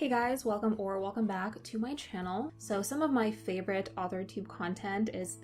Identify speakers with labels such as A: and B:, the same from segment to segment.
A: Hey guys, welcome back to my channel. So some of my favorite authortube content is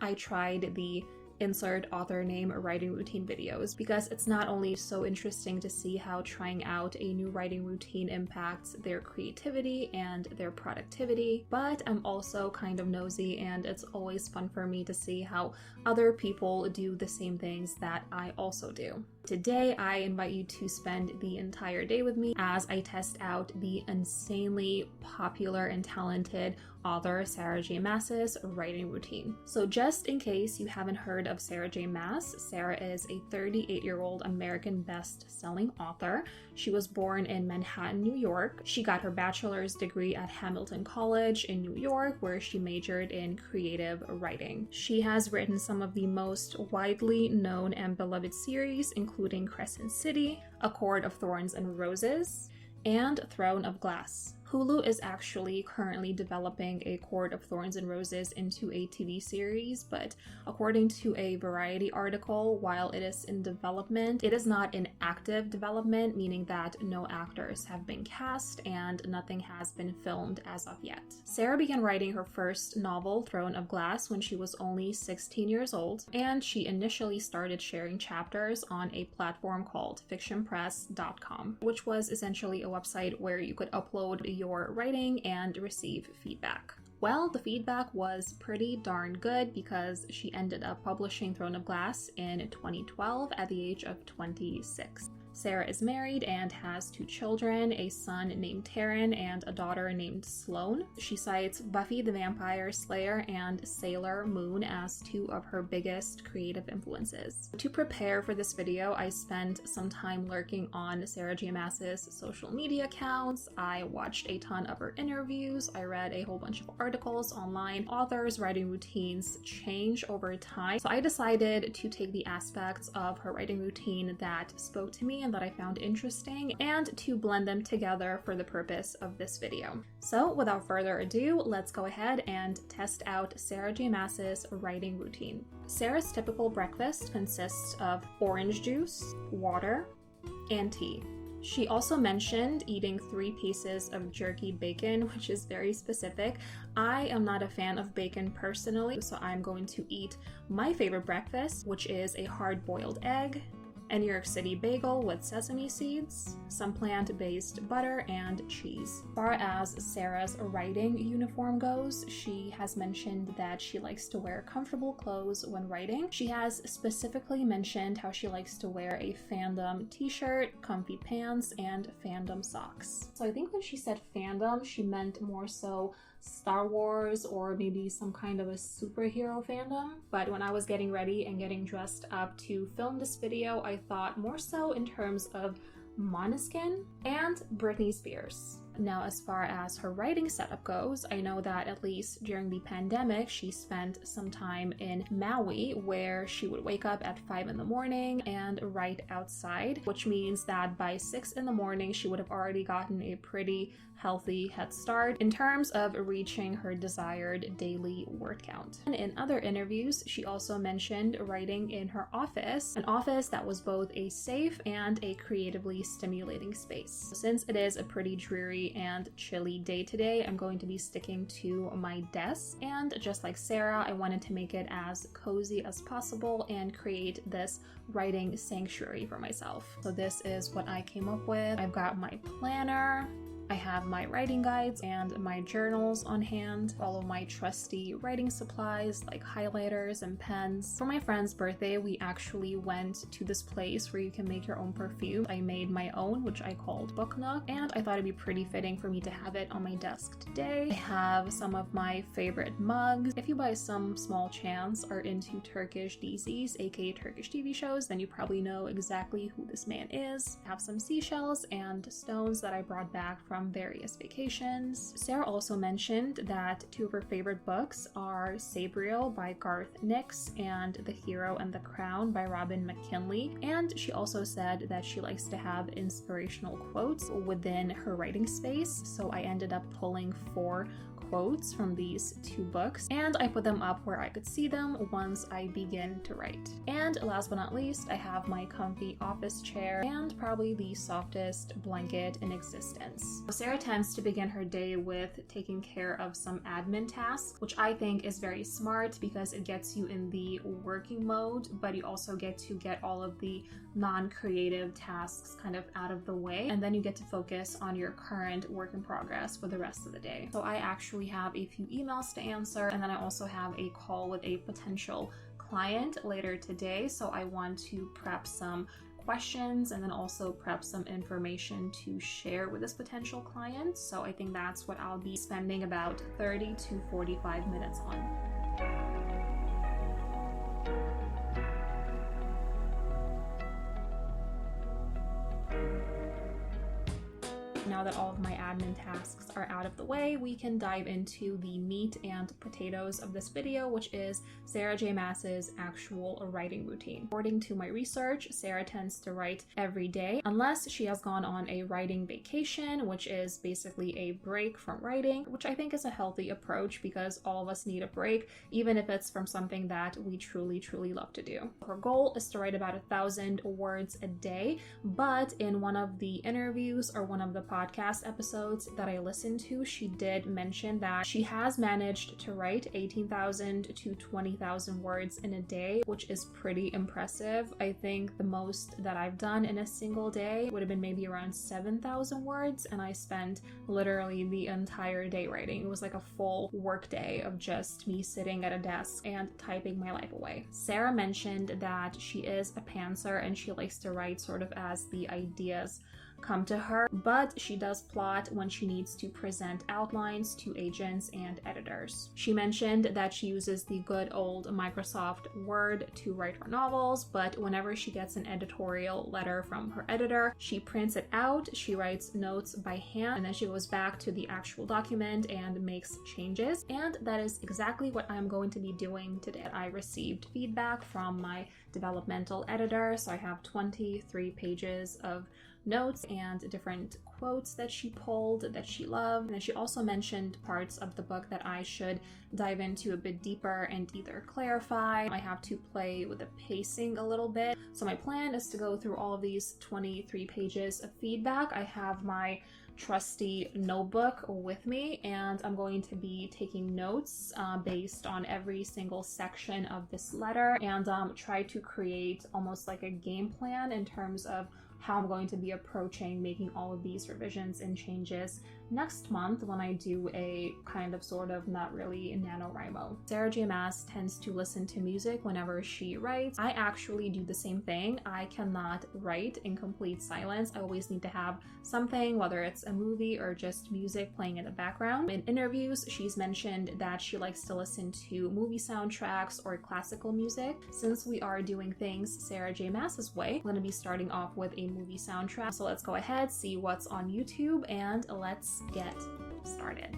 A: I tried the insert author name writing routine videos, because it's not only so interesting to see how trying out a new writing routine impacts their creativity and their productivity, but I'm also kind of nosy and it's always fun for me to see how other people do the same things that I also do. Today, I invite you to spend the entire day with me as I test out the insanely popular and talented author Sarah J. Maas's writing routine. So just in case you haven't heard of Sarah J. Maas, Sarah is a 38-year-old American best-selling author. She was born in Manhattan, New York. She got her bachelor's degree at Hamilton College in New York, where she majored in creative writing. She has written some of the most widely known and beloved series, including Crescent City, A Court of Thorns and Roses, and Throne of Glass. Hulu is actually currently developing A Court of Thorns and Roses into a TV series, but according to a Variety article, while it is in development, it is not in active development, meaning that no actors have been cast and nothing has been filmed as of yet. Sarah began writing her first novel, Throne of Glass, when she was only 16 years old, and she initially started sharing chapters on a platform called fictionpress.com, which was essentially a website where you could upload your writing and receive feedback. Well, the feedback was pretty darn good because she ended up publishing Throne of Glass in 2012 at the age of 26. Sarah is married and has 2 children, a son named Taryn and a daughter named Sloane. She cites Buffy the Vampire Slayer and Sailor Moon as 2 of her biggest creative influences. To prepare for this video, I spent some time lurking on Sarah J. Maas's social media accounts. I watched a ton of her interviews. I read a whole bunch of articles online. Authors' writing routines change over time, so I decided to take the aspects of her writing routine that spoke to me and that I found interesting, and to blend them together for the purpose of this video. So without further ado, let's go ahead and test out Sarah J. Maas's writing routine. Sarah's typical breakfast consists of orange juice, water, and tea. She also mentioned eating 3 pieces of jerky bacon, which is very specific. I am not a fan of bacon personally, so I'm going to eat my favorite breakfast, which is a hard-boiled egg, a New York City bagel with sesame seeds, some plant-based butter, and cheese. As far as Sarah's writing uniform goes, she has mentioned that she likes to wear comfortable clothes when writing. She has specifically mentioned how she likes to wear a fandom t-shirt, comfy pants, and fandom socks. So I think when she said fandom, she meant more so Star Wars or maybe some kind of a superhero fandom. But when I was getting ready and getting dressed up to film this video, I thought more so in terms of Måneskin and Britney Spears. Now, as far as her writing setup goes, I know that at least during the pandemic, she spent some time in Maui, where she would wake up at 5 in the morning and write outside, which means that by 6 in the morning, she would have already gotten a pretty healthy head start in terms of reaching her desired daily word count. And in other interviews, she also mentioned writing in her office, an office that was both a safe and a creatively stimulating space. Since it is a pretty dreary and chilly day today, I'm going to be sticking to my desk, and just like Sarah, I wanted to make it as cozy as possible and create this writing sanctuary for myself. So this is what I came up with. I've got my planner, I have my writing guides and my journals on hand, all of my trusty writing supplies like highlighters and pens. For my friend's birthday, we actually went to this place where you can make your own perfume. I made my own, which I called Book Nook, and I thought it'd be pretty fitting for me to have it on my desk today. I have some of my favorite mugs. If you by some small chance are into Turkish DZs, aka Turkish TV shows, then you probably know exactly who this man is. I have some seashells and stones that I brought back from various vacations. Sarah also mentioned that 2 of her favorite books are Sabriel by Garth Nix and The Hero and the Crown by Robin McKinley, and she also said that she likes to have inspirational quotes within her writing space, so I ended up pulling 4 quotes from these 2 books, and I put them up where I could see them once I begin to write. And last but not least, I have my comfy office chair and probably the softest blanket in existence. Sarah tends to begin her day with taking care of some admin tasks, which I think is very smart because it gets you in the working mode, but you also get to get all of the non-creative tasks kind of out of the way, and then you get to focus on your current work in progress for the rest of the day. So I actually have a few emails to answer, and then I also have a call with a potential client later today, so I want to prep some questions and then also prep some information to share with this potential client. So I think that's what I'll be spending about 30 to 45 minutes on. Now that all of my admin tasks are out of the way, we can dive into the meat and potatoes of this video, which is Sarah J. Maas's actual writing routine. According to my research, Sarah tends to write every day, unless she has gone on a writing vacation, which is basically a break from writing, which I think is a healthy approach because all of us need a break, even if it's from something that we truly love to do. Her goal is to write about 1,000 words a day, but in one of the interviews or one of the podcast episodes that I listened to, she did mention that she has managed to write 18,000 to 20,000 words in a day, which is pretty impressive. I think the most that I've done in a single day would have been maybe around 7,000 words, and I spent literally the entire day writing. It was like a full work day of just me sitting at a desk and typing my life away. Sarah mentioned that she is a pantser and she likes to write sort of as the ideas come to her, but she does plot when she needs to present outlines to agents and editors. She mentioned that she uses the good old Microsoft Word to write her novels, but whenever she gets an editorial letter from her editor, she prints it out, she writes notes by hand, and then she goes back to the actual document and makes changes. And that is exactly what I'm going to be doing today. I received feedback from my developmental editor, so I have 23 pages of notes and different quotes that she pulled that she loved. And then she also mentioned parts of the book that I should dive into a bit deeper and either clarify. I have to play with the pacing a little bit. So my plan is to go through all of these 23 pages of feedback. I have my trusty notebook with me, and I'm going to be taking notes based on every single section of this letter, and try to create almost like a game plan in terms of how I'm going to be approaching making all of these revisions and changes next month when I do a kind of sort of not really NaNoWriMo. Sarah J. Maas tends to listen to music whenever she writes. I actually do the same thing. I cannot write in complete silence. I always need to have something, whether it's a movie or just music playing in the background. In interviews, she's mentioned that she likes to listen to movie soundtracks or classical music. Since we are doing things Sarah J. Maas's way, I'm going to be starting off with a movie soundtrack. So let's go ahead, see what's on YouTube, and let's get started.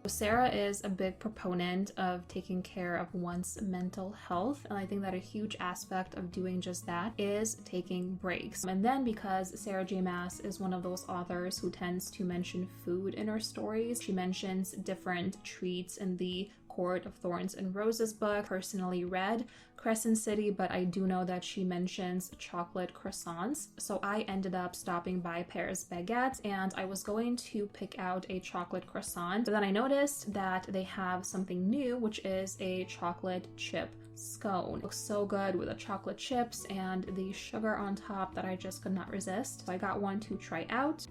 A: Sarah is a big proponent of taking care of one's mental health, and I think that a huge aspect of doing just that is taking breaks. And then because Sarah J. Maas is one of those authors who tends to mention food in her stories, she mentions different treats in the Court of Thorns and Roses book. Personally read Crescent City, but I do know that she mentions chocolate croissants. So I ended up stopping by Paris Baguette, and I was going to pick out a chocolate croissant, but then I noticed that they have something new, which is a chocolate chip scone. It looks so good with the chocolate chips and the sugar on top that I just could not resist. So I got one to try out.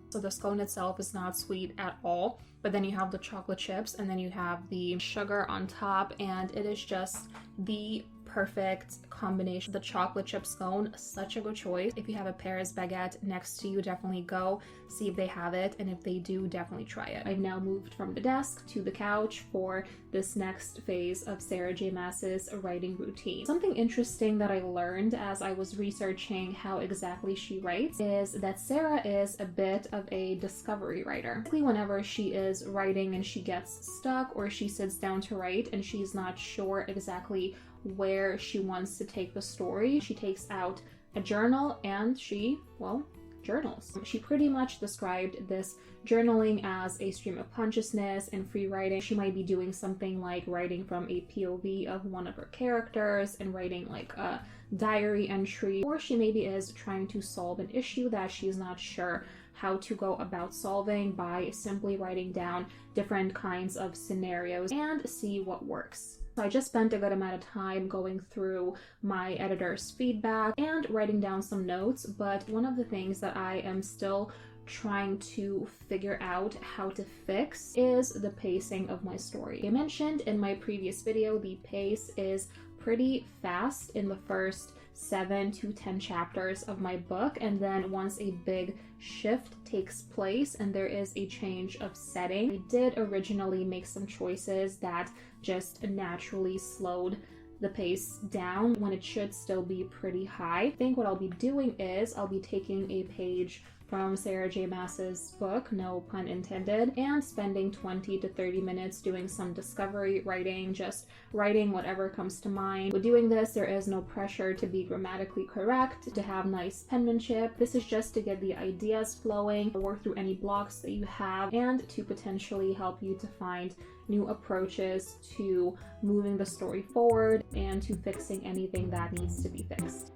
A: So the scone itself is not sweet at all, but then you have the chocolate chips and then you have the sugar on top, and it is just the perfect combination. The chocolate chip scone, such a good choice. If you have a Paris baguette next to you, definitely go see if they have it, and if they do, definitely try it. I've now moved from the desk to the couch for this next phase of Sarah J. Maas's writing routine. Something interesting that I learned as I was researching how exactly she writes is that Sarah is a bit of a discovery writer. Whenever she is writing and she gets stuck, or she sits down to write and she's not sure exactly where she wants to take the story, she takes out a journal and she, well, journals. She pretty much described this journaling as a stream of consciousness and free writing. She might be doing something like writing from a POV of one of her characters and writing like a diary entry, or she maybe is trying to solve an issue that she's not sure how to go about solving by simply writing down different kinds of scenarios and see what works. So I just spent a good amount of time going through my editor's feedback and writing down some notes, but one of the things that I am still trying to figure out how to fix is the pacing of my story. I mentioned in my previous video, the pace is pretty fast in the first 7 to 10 chapters of my book, and then once a big shift takes place and there is a change of setting, I did originally make some choices that just naturally slowed the pace down when it should still be pretty high. I think what I'll be doing is I'll be taking a page from Sarah J. Maas's book, no pun intended, and spending 20 to 30 minutes doing some discovery writing, just writing whatever comes to mind. With doing this, there is no pressure to be grammatically correct, to have nice penmanship. This is just to get the ideas flowing, work through any blocks that you have, and to potentially help you to find new approaches to moving the story forward and to fixing anything that needs to be fixed.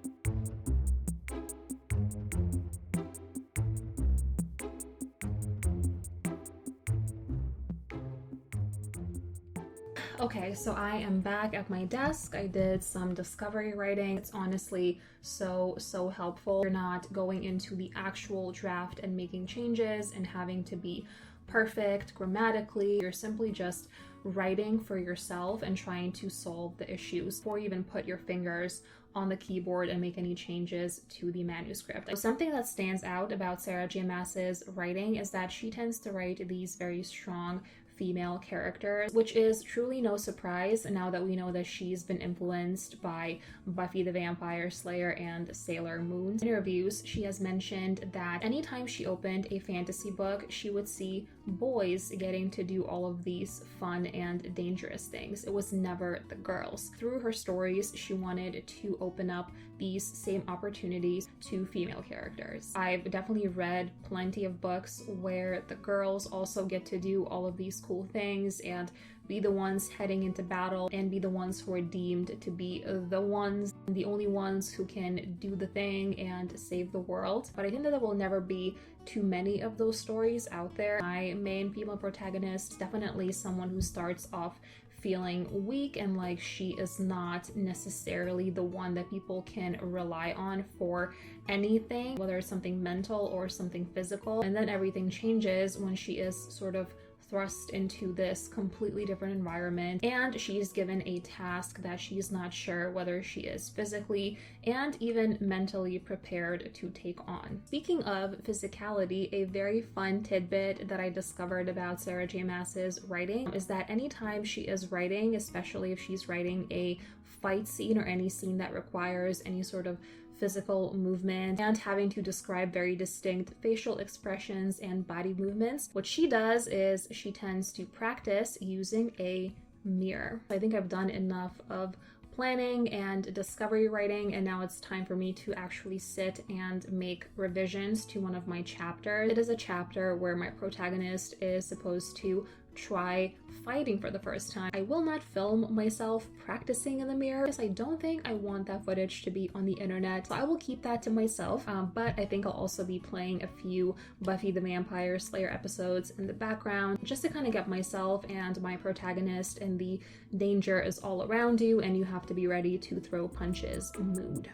A: Okay, so I am back at my desk. I did some discovery writing. It's honestly so helpful. You're not going into the actual draft and making changes and having to be perfect grammatically. You're simply just writing for yourself and trying to solve the issues before you even put your fingers on the keyboard and make any changes to the manuscript. So something that stands out about Sarah J. Maas's writing is that she tends to write these very strong female characters, which is truly no surprise now that we know that she's been influenced by Buffy the Vampire Slayer and Sailor Moon. In reviews, she has mentioned that anytime she opened a fantasy book, she would see boys getting to do all of these fun and dangerous things. It was never the girls. Through her stories, she wanted to open up these same opportunities to female characters. I've definitely read plenty of books where the girls also get to do all of these cool things and be the ones heading into battle and be the ones who are deemed to be the only ones who can do the thing and save the world. But I think that there will never be too many of those stories out there. My main female protagonist, definitely someone who starts off feeling weak and like she is not necessarily the one that people can rely on for anything, whether it's something mental or something physical. And then everything changes when she is sort of thrust into this completely different environment and she's given a task that she's not sure whether she is physically and even mentally prepared to take on. Speaking of physicality, a very fun tidbit that I discovered about Sarah J. Maas's writing is that anytime she is writing, especially if she's writing a fight scene or any scene that requires any sort of physical movement and having to describe very distinct facial expressions and body movements, what she does is she tends to practice using a mirror. I think I've done enough of planning and discovery writing, and now it's time for me to actually sit and make revisions to one of my chapters. It is a chapter where my protagonist is supposed to try fighting for the first time. I will not film myself practicing in the mirror because I don't think I want that footage to be on the internet, so I will keep that to myself. But I think I'll also be playing a few Buffy the Vampire Slayer episodes in the background just to kind of get myself and my protagonist in the danger is all around you and you have to be ready to throw punches mood.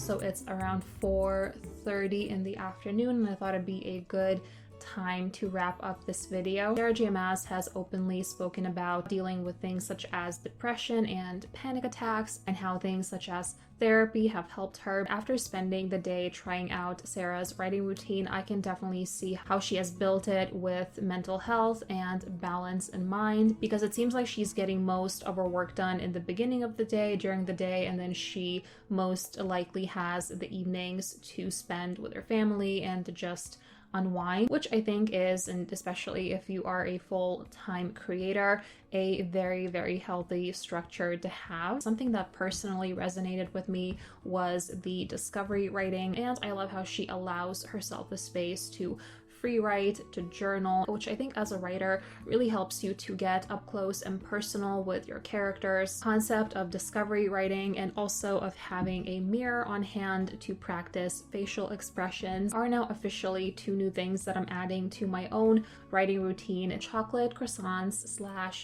A: So it's around 4:30 in the afternoon, and I thought it'd be a good time to wrap up this video. Sarah J. Maas has openly spoken about dealing with things such as depression and panic attacks, and how things such as therapy have helped her. After spending the day trying out Sarah's writing routine, I can definitely see how she has built it with mental health and balance in mind, because it seems like she's getting most of her work done in the beginning of the day, during the day, and then she most likely has the evenings to spend with her family and to just unwind, which I think is, and especially if you are a full-time creator, a very, very healthy structure to have. Something that personally resonated with me was the discovery writing, and I love how she allows herself the space to free write, to journal, which I think as a writer really helps you to get up close and personal with your characters. Concept of discovery writing and also of having a mirror on hand to practice facial expressions are now officially 2 new things that I'm adding to my own writing routine. Chocolate croissants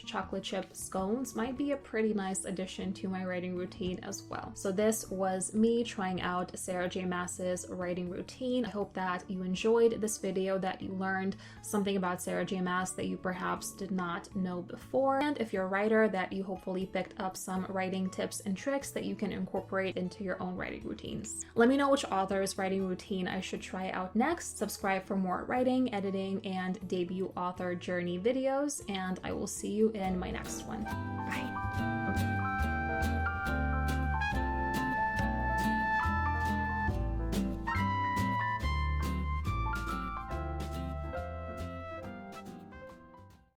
A: / chocolate chip scones might be a pretty nice addition to my writing routine as well. So this was me trying out Sarah J. Maas's writing routine. I hope that you enjoyed this video, that you learned something about Sarah J. Maas that you perhaps did not know before, and if you're a writer, that you hopefully picked up some writing tips and tricks that you can incorporate into your own writing routines. Let me know which author's writing routine I should try out next. Subscribe for more writing, editing, and debut author journey videos, and I will see you in my next one. Bye!